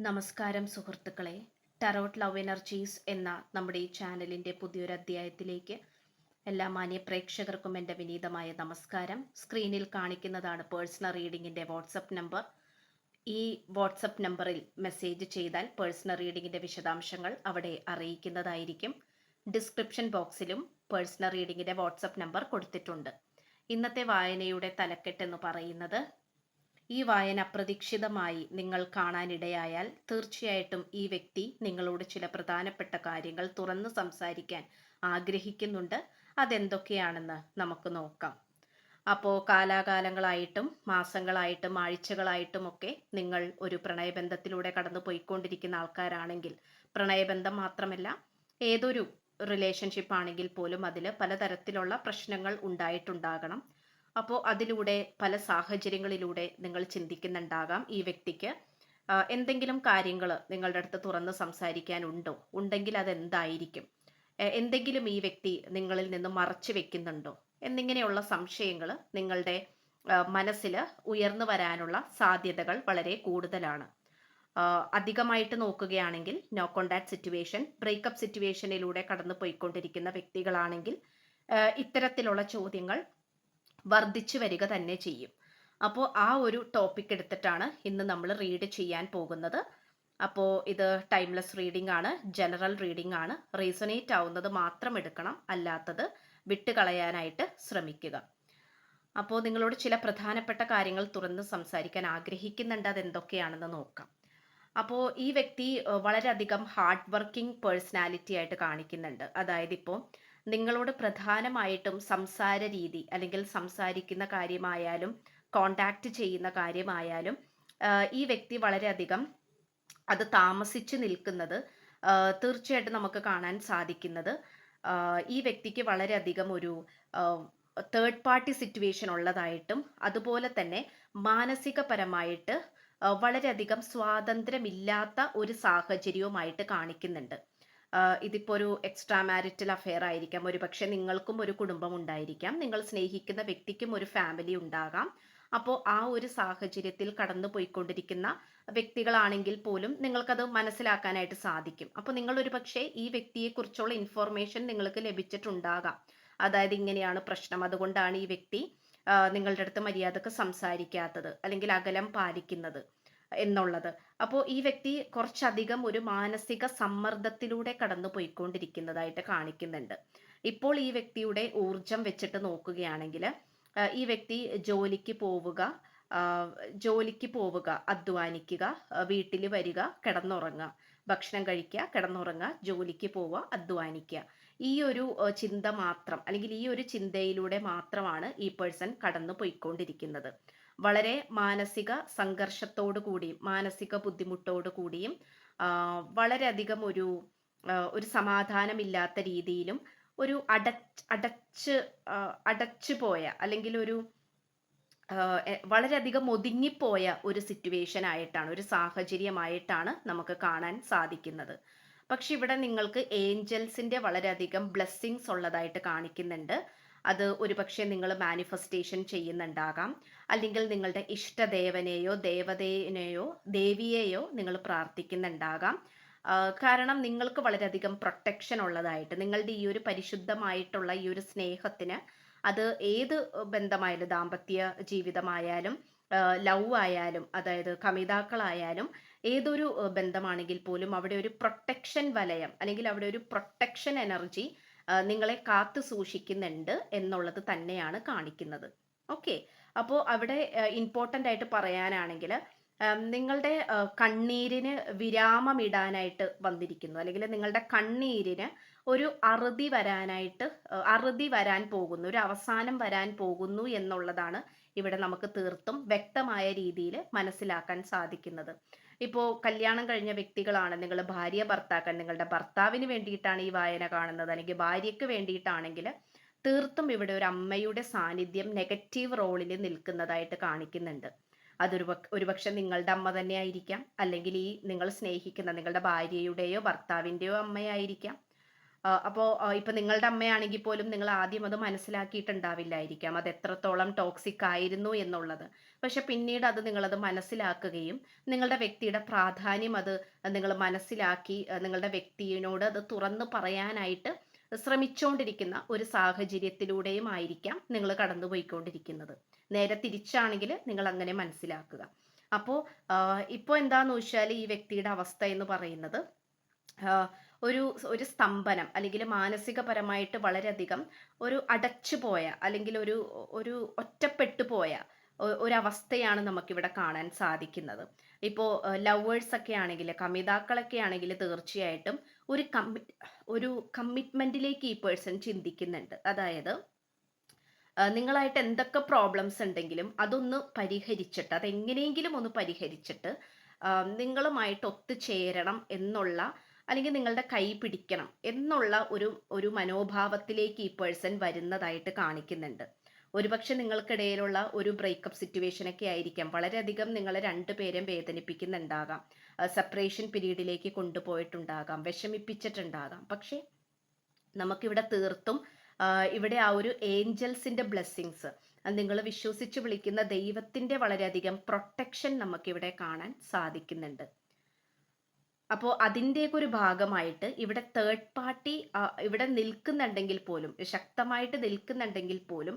നമസ്കാരം സുഹൃത്തുക്കളെ. Tarot love energies എന്ന നമ്മുടെ ഈ ചാനലിൻ്റെ പുതിയൊരു അധ്യായത്തിലേക്ക് എല്ലാ മാന്യ പ്രേക്ഷകർക്കും എൻ്റെ വിനീതമായ നമസ്കാരം. സ്ക്രീനിൽ കാണിക്കുന്നതാണ് പേഴ്സണൽ റീഡിങ്ങിൻ്റെ വാട്സപ്പ് നമ്പർ. ഈ വാട്സപ്പ് നമ്പറിൽ മെസ്സേജ് ചെയ്താൽ പേഴ്സണൽ റീഡിങ്ങിൻ്റെ വിശദാംശങ്ങൾ അവിടെ അറിയിക്കുന്നതായിരിക്കും. ഡിസ്ക്രിപ്ഷൻ ബോക്സിലും പേഴ്സണൽ റീഡിങ്ങിൻ്റെ വാട്സപ്പ് നമ്പർ കൊടുത്തിട്ടുണ്ട്. ഇന്നത്തെ വായനയുടെ തലക്കെട്ടെന്ന് പറയുന്നത്, ഈ വായന അപ്രതീക്ഷിതമായി നിങ്ങൾ കാണാനിടയായാൽ തീർച്ചയായിട്ടും ഈ വ്യക്തി നിങ്ങളോട് ചില പ്രധാനപ്പെട്ട കാര്യങ്ങൾ തുറന്നു സംസാരിക്കാൻ ആഗ്രഹിക്കുന്നുണ്ട്. അതെന്തൊക്കെയാണെന്ന് നമുക്ക് നോക്കാം. അപ്പോൾ കാലാകാലങ്ങളായിട്ടും മാസങ്ങളായിട്ടും ആഴ്ചകളായിട്ടുമൊക്കെ നിങ്ങൾ ഒരു പ്രണയബന്ധത്തിലൂടെ കടന്നു പോയിക്കൊണ്ടിരിക്കുന്ന ആൾക്കാരാണെങ്കിൽ, പ്രണയബന്ധം മാത്രമല്ല ഏതൊരു റിലേഷൻഷിപ്പ് ആണെങ്കിൽ പോലും അതിൽ പലതരത്തിലുള്ള പ്രശ്നങ്ങൾ ഉണ്ടായിട്ടുണ്ടാകണം. അപ്പോൾ അതിലൂടെ പല സാഹചര്യങ്ങളിലൂടെ നിങ്ങൾ ചിന്തിക്കുന്നുണ്ടാകാം, ഈ വ്യക്തിക്ക് എന്തെങ്കിലും കാര്യങ്ങൾ നിങ്ങളുടെ അടുത്ത് തുറന്ന് സംസാരിക്കാനുണ്ടോ, ഉണ്ടെങ്കിൽ അതെന്തായിരിക്കും, എന്തെങ്കിലും ഈ വ്യക്തി നിങ്ങളിൽ നിന്ന് മറച്ചു വെക്കുന്നുണ്ടോ എന്നിങ്ങനെയുള്ള സംശയങ്ങൾ നിങ്ങളുടെ മനസ്സിൽ ഉയർന്നു വരാനുള്ള സാധ്യതകൾ വളരെ കൂടുതലാണ്. അധികമായിട്ട് നോക്കുകയാണെങ്കിൽ നോ കോണ്ടാക്ട് സിറ്റുവേഷൻ, ബ്രേക്കപ്പ് സിറ്റുവേഷനിലൂടെ കടന്നു പോയിക്കൊണ്ടിരിക്കുന്ന വ്യക്തികളാണെങ്കിൽ ഇത്തരത്തിലുള്ള ചോദ്യങ്ങൾ വർദ്ധിച്ചു വരിക തന്നെ ചെയ്യും. അപ്പോൾ ആ ഒരു ടോപ്പിക് എടുത്തിട്ടാണ് ഇന്ന് നമ്മൾ റീഡ് ചെയ്യാൻ പോകുന്നത്. അപ്പോൾ ഇത് ടൈംലെസ് റീഡിംഗ് ആണ്, ജനറൽ റീഡിംഗ് ആണ്. റീസണേറ്റ് ആവുന്നത് മാത്രം എടുക്കണം, അല്ലാത്തത് വിട്ടുകളയാനായിട്ട് ശ്രമിക്കുക. അപ്പോൾ നിങ്ങളോട് ചില പ്രധാനപ്പെട്ട കാര്യങ്ങൾ തുറന്ന് സംസാരിക്കാൻ ആഗ്രഹിക്കുന്നുണ്ട്. അതെന്തൊക്കെയാണെന്ന് നോക്കാം. അപ്പോൾ ഈ വ്യക്തി വളരെയധികം ഹാർഡ് വർക്കിംഗ് പേഴ്സണാലിറ്റി ആയിട്ട് കാണിക്കുന്നുണ്ട്. അതായത് ഇപ്പോൾ നിങ്ങളോട് പ്രധാനമായിട്ടും സംസാര രീതി, അല്ലെങ്കിൽ സംസാരിക്കുന്ന കാര്യമായാലും കോണ്ടാക്ട് ചെയ്യുന്ന കാര്യമായാലും ഈ വ്യക്തി വളരെയധികം അത് താമസിച്ച് നിൽക്കുന്നത് തീർച്ചയായിട്ടും നമുക്ക് കാണാൻ സാധിക്കുന്നത്, ഈ വ്യക്തിക്ക് വളരെയധികം ഒരു തേർഡ് പാർട്ടി സിറ്റുവേഷൻ ഉള്ളതായിട്ടും, അതുപോലെ തന്നെ മാനസികപരമായിട്ട് വളരെയധികം സ്വാതന്ത്ര്യമില്ലാത്ത ഒരു സാഹചര്യവുമായിട്ട് കാണിക്കുന്നുണ്ട്. ഇതിപ്പോൾ ഒരു എക്സ്ട്രാ മാരിറ്റൽ അഫെയർ ആയിരിക്കാം, ഒരുപക്ഷെ നിങ്ങൾക്കും ഒരു കുടുംബം ഉണ്ടായിരിക്കാം, നിങ്ങൾ സ്നേഹിക്കുന്ന വ്യക്തിക്കും ഒരു ഫാമിലി ഉണ്ടാകാം. അപ്പോൾ ആ ഒരു സാഹചര്യത്തിൽ കടന്നു പോയിക്കൊണ്ടിരിക്കുന്ന വ്യക്തികളാണെങ്കിൽ പോലും നിങ്ങൾക്കത് മനസ്സിലാക്കാനായിട്ട് സാധിക്കും. അപ്പോൾ നിങ്ങൾ ഒരു പക്ഷേ ഈ വ്യക്തിയെക്കുറിച്ചുള്ള ഇൻഫോർമേഷൻ നിങ്ങൾക്ക് ലഭിച്ചിട്ടുണ്ടാകാം. അതായത് ഇങ്ങനെയാണ് പ്രശ്നം, അതുകൊണ്ടാണ് ഈ വ്യക്തി നിങ്ങളുടെ അടുത്ത് മര്യാദക്ക് സംസാരിക്കാത്തത് അല്ലെങ്കിൽ അകലം പാലിക്കുന്നത് എന്നുള്ളത്. അപ്പോൾ ഈ വ്യക്തി കുറച്ചധികം ഒരു മാനസിക സമ്മർദ്ദത്തിലൂടെ കടന്നു പോയിക്കൊണ്ടിരിക്കുന്നതായിട്ട് കാണിക്കുന്നുണ്ട്. ഇപ്പോൾ ഈ വ്യക്തിയുടെ ഊർജം വെച്ചിട്ട് നോക്കുകയാണെങ്കിൽ, ഈ വ്യക്തി ജോലിക്ക് പോവുക, അധ്വാനിക്കുക, വീട്ടിൽ വരിക, കിടന്നുറങ്ങുക, ഭക്ഷണം കഴിക്കുക, കിടന്നുറങ്ങുക, ജോലിക്ക് പോവുക, അധ്വാനിക്കുക, ഈ ഒരു ചിന്ത മാത്രം, അല്ലെങ്കിൽ ഈ ഒരു ചിന്തയിലൂടെ മാത്രമാണ് ഈ പേഴ്സൺ കടന്നു പോയിക്കൊണ്ടിരിക്കുന്നത്. വളരെ മാനസിക സംഘർഷത്തോടു കൂടിയും മാനസിക ബുദ്ധിമുട്ടോടു കൂടിയും വളരെയധികം ഒരു സമാധാനമില്ലാത്ത രീതിയിലും ഒരു അടച്ചു പോയ, അല്ലെങ്കിൽ ഒരു വളരെയധികം ഒതുങ്ങിപ്പോയ ഒരു സിറ്റുവേഷൻ ആയിട്ടാണ്, ഒരു സാഹചര്യമായിട്ടാണ് നമുക്ക് കാണാൻ സാധിക്കുന്നത്. പക്ഷെ ഇവിടെ നിങ്ങൾക്ക് ഏഞ്ചൽസിന്റെ വളരെയധികം ബ്ലെസ്സിങ്സ് ഉള്ളതായിട്ട് കാണിക്കുന്നുണ്ട്. അത് ഒരുപക്ഷെ നിങ്ങൾ മാനിഫെസ്റ്റേഷൻ ചെയ്യുന്നുണ്ടാകാം, അല്ലെങ്കിൽ നിങ്ങളുടെ ഇഷ്ടദേവനെയോ ദേവതയെയോ ദേവിയെയോ നിങ്ങൾ പ്രാർത്ഥിക്കുന്നുണ്ടാകാം. കാരണം നിങ്ങൾക്ക് വളരെയധികം പ്രൊട്ടക്ഷൻ ഉള്ളതായിട്ട്, നിങ്ങളുടെ ഈ ഒരു പരിശുദ്ധമായിട്ടുള്ള ഈ ഒരു സ്നേഹത്തിന്, അത് ഏത് ബന്ധമായാലും, ദാമ്പത്യ ജീവിതമായാലും ലവ് ആയാലും, അതായത് കമിതാക്കളായാലും, ഏതൊരു ബന്ധമാണെങ്കിൽ പോലും അവിടെ ഒരു പ്രൊട്ടക്ഷൻ വലയം, അല്ലെങ്കിൽ അവിടെ ഒരു പ്രൊട്ടക്ഷൻ എനർജി നിങ്ങളെ കാത്തു സൂക്ഷിക്കുന്നുണ്ട് എന്നുള്ളത് തന്നെയാണ് കാണിക്കുന്നത്. ഓക്കെ. അപ്പോൾ അവിടെ ഇമ്പോർട്ടൻ്റ് ആയിട്ട് പറയാനാണെങ്കിൽ, നിങ്ങളുടെ കണ്ണീരിന് വിരാമമിടാനായിട്ട് വന്നിരിക്കുന്നു, അല്ലെങ്കിൽ നിങ്ങളുടെ കണ്ണീരിന് ഒരു അറുതി വരാൻ പോകുന്നു, ഒരു അവസാനം വരാൻ പോകുന്നു എന്നുള്ളതാണ് ഇവിടെ നമുക്ക് തീർത്തും വ്യക്തമായ രീതിയിൽ മനസ്സിലാക്കാൻ സാധിക്കുന്നത്. ഇപ്പോൾ കല്യാണം കഴിഞ്ഞ വ്യക്തികളാണ് നിങ്ങൾ, ഭാര്യ ഭർത്താക്കൾ, നിങ്ങളുടെ ഭർത്താവിന് വേണ്ടിയിട്ടാണ് ഈ വായന കാണുന്നത്, അല്ലെങ്കിൽ ഭാര്യയ്ക്ക് വേണ്ടിയിട്ടാണെങ്കിൽ തീർത്തും ഇവിടെ ഒരു അമ്മയുടെ സാന്നിധ്യം നെഗറ്റീവ് റോളിൽ നിൽക്കുന്നതായിട്ട് കാണിക്കുന്നുണ്ട്. ഒരുപക്ഷെ നിങ്ങളുടെ അമ്മ തന്നെ ആയിരിക്കാം, അല്ലെങ്കിൽ ഈ നിങ്ങൾ സ്നേഹിക്കുന്ന നിങ്ങളുടെ ഭാര്യയുടെയോ ഭർത്താവിൻ്റെയോ അമ്മയായിരിക്കാം. അപ്പോൾ ഇപ്പൊ നിങ്ങളുടെ അമ്മയാണെങ്കിൽ പോലും നിങ്ങൾ ആദ്യം അത് മനസ്സിലാക്കിയിട്ടുണ്ടാവില്ലായിരിക്കാം അത് എത്രത്തോളം ടോക്സിക് ആയിരുന്നു എന്നുള്ളത്. പക്ഷെ പിന്നീട് അത് നിങ്ങളത് മനസ്സിലാക്കുകയും നിങ്ങളുടെ വ്യക്തിയുടെ പ്രാധാന്യം അത് നിങ്ങൾ മനസ്സിലാക്കി നിങ്ങളുടെ വ്യക്തിയോട് അത് തുറന്ന് പറയാനായിട്ട് ശ്രമിച്ചുകൊണ്ടിരിക്കുന്ന ഒരു സാഹചര്യത്തിലൂടെയും ആയിരിക്കാം നിങ്ങൾ കടന്നുപോയിക്കൊണ്ടിരിക്കുന്നത്. നേരെ തിരിച്ചാണെങ്കിൽ നിങ്ങൾ അങ്ങനെ മനസ്സിലാക്കുക. അപ്പോൾ ഇപ്പോൾ എന്താന്ന് വെച്ചാൽ ഈ വ്യക്തിയുടെ അവസ്ഥ എന്ന് പറയുന്നത് ഒരു ഒരു സ്തംഭനം അല്ലെങ്കിൽ മാനസികപരമായിട്ട് വളരെയധികം ഒരു അടച്ചുപോയ അല്ലെങ്കിൽ ഒരു ഒരു ഒറ്റപ്പെട്ടു പോയ ഒരവസ്ഥയാണ് നമുക്കിവിടെ കാണാൻ സാധിക്കുന്നത്. ഇപ്പോൾ ലവേഴ്സ് ഒക്കെ ആണെങ്കിൽ കമിതാക്കളൊക്കെ ആണെങ്കിൽ തീർച്ചയായിട്ടും ഒരു കമ്മിറ്റ്മെന്റിലേക്ക് ഈ പേഴ്സൺ ചിന്തിക്കുന്നുണ്ട്. അതായത് നിങ്ങളായിട്ട് എന്തൊക്കെ പ്രോബ്ലംസ് ഉണ്ടെങ്കിലും അതൊന്ന് പരിഹരിച്ചിട്ട് അതെങ്ങനെയെങ്കിലും ഒന്ന് പരിഹരിച്ചിട്ട് നിങ്ങളുമായിട്ട് ഒത്തുചേരണം എന്നുള്ള അല്ലെങ്കിൽ നിങ്ങളുടെ കൈ പിടിക്കണം എന്നുള്ള ഒരു മനോഭാവത്തിലേക്ക് ഈ പേഴ്സൺ വരുന്നതായിട്ട് കാണിക്കുന്നുണ്ട്. ഒരുപക്ഷെ നിങ്ങൾക്കിടയിലുള്ള ഒരു ബ്രേക്കപ്പ് സിറ്റുവേഷൻ ഒക്കെ ആയിരിക്കാം വളരെയധികം നിങ്ങളെ രണ്ടുപേരെയും വേദനിപ്പിക്കുന്നുണ്ടാകാം, സെപ്പറേഷൻ പീരീഡിലേക്ക് കൊണ്ടുപോയിട്ടുണ്ടാകാം, വിഷമിപ്പിച്ചിട്ടുണ്ടാകാം. പക്ഷേ നമുക്കിവിടെ തീർത്തും ഇവിടെ ആ ഒരു ഏഞ്ചൽസിന്റെ ബ്ലെസ്സിങ്സ്, നിങ്ങൾ വിശ്വസിച്ച് വിളിക്കുന്ന ദൈവത്തിന്റെ വളരെയധികം പ്രൊട്ടക്ഷൻ നമുക്കിവിടെ കാണാൻ സാധിക്കുന്നുണ്ട്. അപ്പോൾ അതിൻ്റെയൊക്കെ ഒരു ഭാഗമായിട്ട് ഇവിടെ തേർഡ് പാർട്ടി ഇവിടെ നിൽക്കുന്നുണ്ടെങ്കിൽ പോലും, ശക്തമായിട്ട് നിൽക്കുന്നുണ്ടെങ്കിൽ പോലും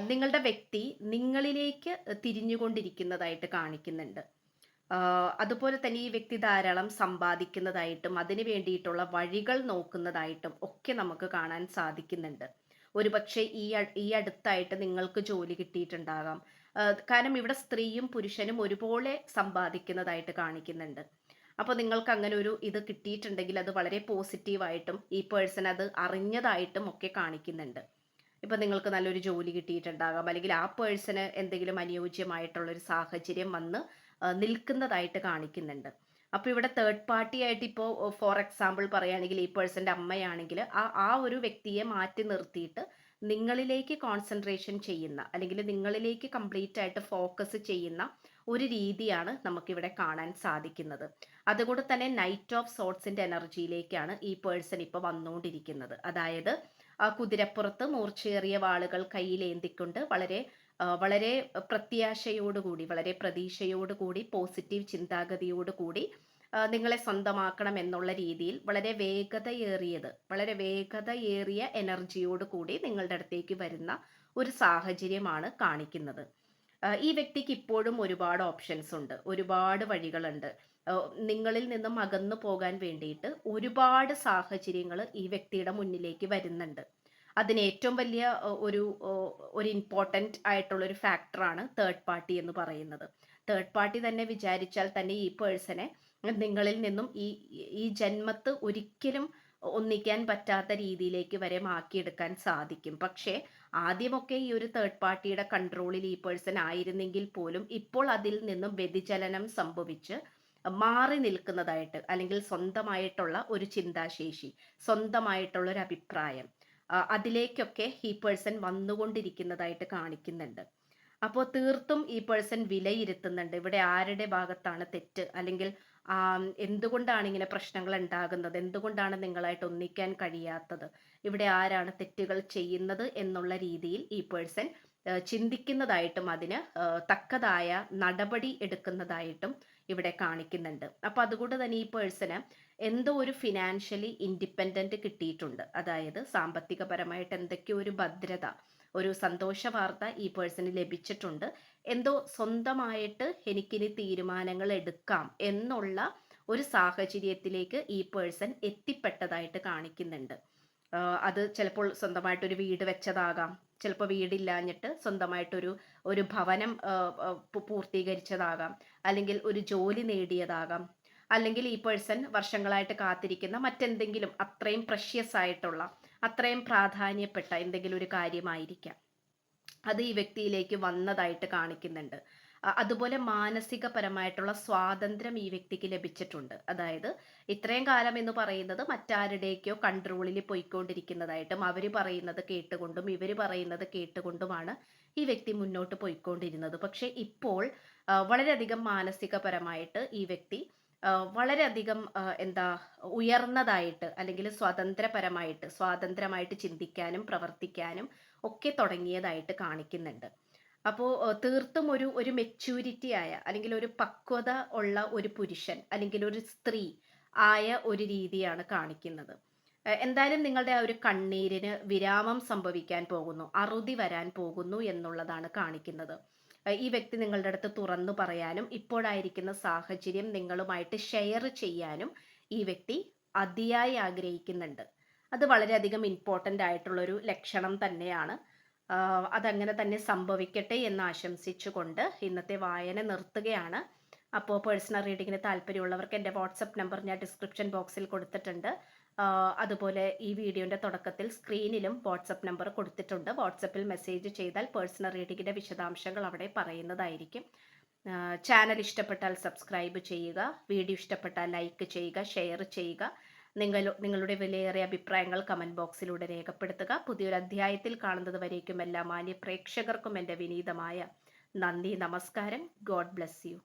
നിങ്ങളുടെ വ്യക്തി നിങ്ങളിലേക്ക് തിരിഞ്ഞുകൊണ്ടിരിക്കുന്നതായിട്ട് കാണിക്കുന്നുണ്ട്. അതുപോലെ തന്നെ ഈ വ്യക്തി ധാരാളം സമ്പാദിക്കുന്നതായിട്ടും അതിന് വേണ്ടിയിട്ടുള്ള വഴികൾ നോക്കുന്നതായിട്ടും ഒക്കെ നമുക്ക് കാണാൻ സാധിക്കുന്നുണ്ട്. ഒരുപക്ഷെ ഈ അടുത്തായിട്ട് നിങ്ങൾക്ക് ജോലി കിട്ടിയിട്ടുണ്ടാകാം. കാരണം ഇവിടെ സ്ത്രീയും പുരുഷനും ഒരുപോലെ സമ്പാദിക്കുന്നതായിട്ട് കാണിക്കുന്നുണ്ട്. അപ്പോൾ നിങ്ങൾക്ക് അങ്ങനെ ഒരു ഇത് കിട്ടിയിട്ടുണ്ടെങ്കിൽ അത് വളരെ പോസിറ്റീവായിട്ടും ഈ പേഴ്സൺ അത് അറിഞ്ഞതായിട്ടും ഒക്കെ കാണിക്കുന്നുണ്ട്. ഇപ്പം നിങ്ങൾക്ക് നല്ലൊരു ജോലി കിട്ടിയിട്ടുണ്ടാകാം, അല്ലെങ്കിൽ ആ പേഴ്സണ് എന്തെങ്കിലും അനുയോജ്യമായിട്ടുള്ളൊരു സാഹചര്യം വന്ന് നിൽക്കുന്നതായിട്ട് കാണിക്കുന്നുണ്ട്. അപ്പോൾ ഇവിടെ തേർഡ് പാർട്ടി ആയിട്ട് ഇപ്പോൾ ഫോർ എക്സാമ്പിൾ പറയുകയാണെങ്കിൽ ഈ പേഴ്സൻ്റെ അമ്മയാണെങ്കിൽ ആ ഒരു വ്യക്തിയെ മാറ്റി നിർത്തിയിട്ട് നിങ്ങളിലേക്ക് കോൺസെൻട്രേഷൻ ചെയ്യുന്ന അല്ലെങ്കിൽ നിങ്ങളിലേക്ക് കംപ്ലീറ്റ് ആയിട്ട് ഫോക്കസ് ചെയ്യുന്ന ഒരു രീതിയാണ് നമുക്കിവിടെ കാണാൻ സാധിക്കുന്നത്. അതുകൊണ്ട് തന്നെ നൈറ്റ് ഓഫ് സോർട്സിന്റെ എനർജിയിലേക്കാണ് ഈ പേഴ്സൺ ഇപ്പോൾ വന്നുകൊണ്ടിരിക്കുന്നത്. അതായത് ആ കുതിരപ്പുറത്ത് മൂർച്ചയേറിയ വാളുകൾ കയ്യിലേന്തിക്കൊണ്ട് വളരെ വളരെ പ്രത്യാശയോടുകൂടി, വളരെ പ്രതീക്ഷയോടുകൂടി, പോസിറ്റീവ് ചിന്താഗതിയോടുകൂടി നിങ്ങളെ സ്വന്തമാക്കണം എന്നുള്ള രീതിയിൽ വളരെ വേഗതയേറിയ എനർജിയോട് കൂടി നിങ്ങളുടെ അടുത്തേക്ക് വരുന്ന ഒരു സാഹചര്യമാണ് കാണിക്കുന്നത്. ഈ വ്യക്തിക്ക് ഇപ്പോഴും ഒരുപാട് ഓപ്ഷൻസ് ഉണ്ട്, ഒരുപാട് വഴികളുണ്ട്. നിങ്ങളിൽ നിന്നും അകന്നു പോകാൻ വേണ്ടിയിട്ട് ഒരുപാട് സാഹചര്യങ്ങൾ ഈ വ്യക്തിയുടെ മുന്നിലേക്ക് വരുന്നുണ്ട്. അതിന് ഏറ്റവും വലിയ ഒരു ഇമ്പോർട്ടൻ്റ് ആയിട്ടുള്ള ഒരു ഫാക്ടറാണ് തേർഡ് പാർട്ടി എന്ന് പറയുന്നത്. തേർഡ് പാർട്ടി തന്നെ വിചാരിച്ചാൽ തന്നെ ഈ പേഴ്സണെ നിങ്ങളിൽ നിന്നും ഈ ജന്മത്ത് ഒരിക്കലും ഒന്നിക്കാൻ പറ്റാത്ത രീതിയിലേക്ക് വരെ മാക്കിയെടുക്കാൻ സാധിക്കും. പക്ഷേ ആദ്യമൊക്കെ ഈ ഒരു തേർഡ് പാർട്ടിയുടെ കൺട്രോളിൽ ഈ പേഴ്സൺ ആയിരുന്നെങ്കിൽ പോലും ഇപ്പോൾ അതിൽ നിന്നും വ്യതിചലനം സംഭവിച്ച് മാറി നിൽക്കുന്നതായിട്ട്, അല്ലെങ്കിൽ സ്വന്തമായിട്ടുള്ള ഒരു ചിന്താശേഷി, സ്വന്തമായിട്ടുള്ള ഒരു അഭിപ്രായം, അതിലേക്കൊക്കെ ഈ പേഴ്സൺ വന്നുകൊണ്ടിരിക്കുന്നതായിട്ട് കാണിക്കുന്നുണ്ട്. അപ്പോൾ തീർത്തും ഈ പേഴ്സൺ വിലയിരുത്തുന്നുണ്ട് ഇവിടെ ആരുടെ ഭാഗത്താണ് തെറ്റ്, അല്ലെങ്കിൽ എന്തുകൊണ്ടാണ് ഇങ്ങനെ പ്രശ്നങ്ങൾ ഉണ്ടാകുന്നത്, എന്തുകൊണ്ടാണ് നിങ്ങളായിട്ട് ഒന്നിക്കാൻ കഴിയാത്തത്, ഇവിടെ ആരാണ് തെറ്റുകൾ ചെയ്യുന്നത് എന്നുള്ള രീതിയിൽ ഈ പേഴ്സൺ ചിന്തിക്കുന്നതായിട്ടും അതിന് തക്കതായ നടപടി എടുക്കുന്നതായിട്ടും ഇവിടെ കാണിക്കുന്നുണ്ട്. അപ്പൊ അതുകൊണ്ട് തന്നെ ഈ പേഴ്സണ് എന്തോ ഒരു ഫിനാൻഷ്യലി ഇൻഡിപെൻഡന്റ് കിട്ടിയിട്ടുണ്ട്. അതായത് സാമ്പത്തികപരമായിട്ട് എന്തൊക്കെയോ ഒരു ഭദ്രത, ഒരു സന്തോഷ വാർത്ത ഈ പേഴ്സണ് ലഭിച്ചിട്ടുണ്ട്. എന്തോ സ്വന്തമായിട്ട് എനിക്കിനി തീരുമാനങ്ങൾ എടുക്കാം എന്നുള്ള ഒരു സാഹചര്യത്തിലേക്ക് ഈ പേഴ്സൺ എത്തിപ്പെട്ടതായിട്ട് കാണിക്കുന്നുണ്ട്. അത് ചിലപ്പോൾ സ്വന്തമായിട്ടൊരു വീട് വെച്ചതാകാം, ചിലപ്പോൾ വീടില്ലാഞ്ഞിട്ട് സ്വന്തമായിട്ടൊരു ഭവനം പൂർത്തീകരിച്ചതാകാം, അല്ലെങ്കിൽ ഒരു ജോലി നേടിയതാകാം, അല്ലെങ്കിൽ ഈ പേഴ്സൺ വർഷങ്ങളായിട്ട് കാത്തിരിക്കുന്ന മറ്റെന്തെങ്കിലും അത്രയും പ്രഷ്യസ് ആയിട്ടുള്ള, അത്രയും പ്രാധാന്യപ്പെട്ട എന്തെങ്കിലും ഒരു കാര്യമായിരിക്കാം അത് ഈ വ്യക്തിയിലേക്ക് വന്നതായിട്ട് കാണിക്കുന്നുണ്ട്. അതുപോലെ മാനസികപരമായിട്ടുള്ള സ്വാതന്ത്ര്യം ഈ വ്യക്തിക്ക് ലഭിച്ചിട്ടുണ്ട്. അതായത് ഇത്രയും കാലം എന്ന് പറയുന്നത് മറ്റാരുടെയൊക്കെയോ കൺട്രോളിൽ പോയിക്കൊണ്ടിരിക്കുന്നതായിട്ടും അവർ പറയുന്നത് കേട്ടുകൊണ്ടും ഇവർ പറയുന്നത് കേട്ടുകൊണ്ടുമാണ് ഈ വ്യക്തി മുന്നോട്ട് പോയിക്കൊണ്ടിരുന്നത്. പക്ഷെ ഇപ്പോൾ വളരെയധികം മാനസികപരമായിട്ട് ഈ വ്യക്തി വളരെയധികം എന്താ ഉയർന്നതായിട്ട് അല്ലെങ്കിൽ സ്വാതന്ത്ര്യമായിട്ട് ചിന്തിക്കാനും പ്രവർത്തിക്കാനും ഒക്കെ തുടങ്ങിയതായിട്ട് കാണിക്കുന്നുണ്ട്. അപ്പോൾ തീർത്തും ഒരു ഒരു മെച്യൂരിറ്റി ആയ അല്ലെങ്കിൽ ഒരു പക്വത ഉള്ള ഒരു പുരുഷൻ അല്ലെങ്കിൽ ഒരു സ്ത്രീ ആയ ഒരു രീതിയാണ് കാണിക്കുന്നത്. എന്തായാലും നിങ്ങളുടെ ആ ഒരു കണ്ണീരിന് വിരാമം സംഭവിക്കാൻ പോകുന്നു, അറുതി വരാൻ പോകുന്നു എന്നുള്ളതാണ് കാണിക്കുന്നത്. ഈ വ്യക്തി നിങ്ങളുടെ അടുത്ത് തുറന്നു പറയാനും ഇപ്പോഴായിരിക്കുന്ന സാഹചര്യം നിങ്ങളുമായിട്ട് ഷെയർ ചെയ്യാനും ഈ വ്യക്തി അതിയായി ആഗ്രഹിക്കുന്നുണ്ട്. അത് വളരെയധികം ഇമ്പോർട്ടൻ്റ് ആയിട്ടുള്ളൊരു ലക്ഷണം തന്നെയാണ്. അതങ്ങനെ തന്നെ സംഭവിക്കട്ടെ എന്ന് ആശംസിച്ചുകൊണ്ട് ഇന്നത്തെ വായന നിർത്തുകയാണ്. അപ്പോൾ പേഴ്സണൽ റീഡിങ്ങിന് താല്പര്യമുള്ളവർക്ക് എൻ്റെ വാട്സപ്പ് നമ്പർ ഞാൻ ഡിസ്ക്രിപ്ഷൻ ബോക്സിൽ കൊടുത്തിട്ടുണ്ട്. അതുപോലെ ഈ വീഡിയോൻ്റെ തുടക്കത്തിൽ സ്ക്രീനിലും വാട്സപ്പ് നമ്പർ കൊടുത്തിട്ടുണ്ട്. വാട്സപ്പിൽ മെസ്സേജ് ചെയ്താൽ പേഴ്സണൽ റീഡിങ്ങിൻ്റെ വിശദാംശങ്ങൾ അവിടെ പറയുന്നതായിരിക്കും. ചാനൽ ഇഷ്ടപ്പെട്ടാൽ സബ്സ്ക്രൈബ് ചെയ്യുക, വീഡിയോ ഇഷ്ടപ്പെട്ടാൽ ലൈക്ക് ചെയ്യുക, ഷെയർ ചെയ്യുക. നിങ്ങളുടെ വിലയേറിയ അഭിപ്രായങ്ങൾ കമൻറ്റ് ബോക്സിലൂടെ രേഖപ്പെടുത്തുക. പുതിയൊരു അധ്യായത്തിൽ കാണുന്നത് വരേക്കും എല്ലാ മാന്യ പ്രേക്ഷകർക്കും എൻ്റെ വിനീതമായ നന്ദി, നമസ്കാരം. God bless you.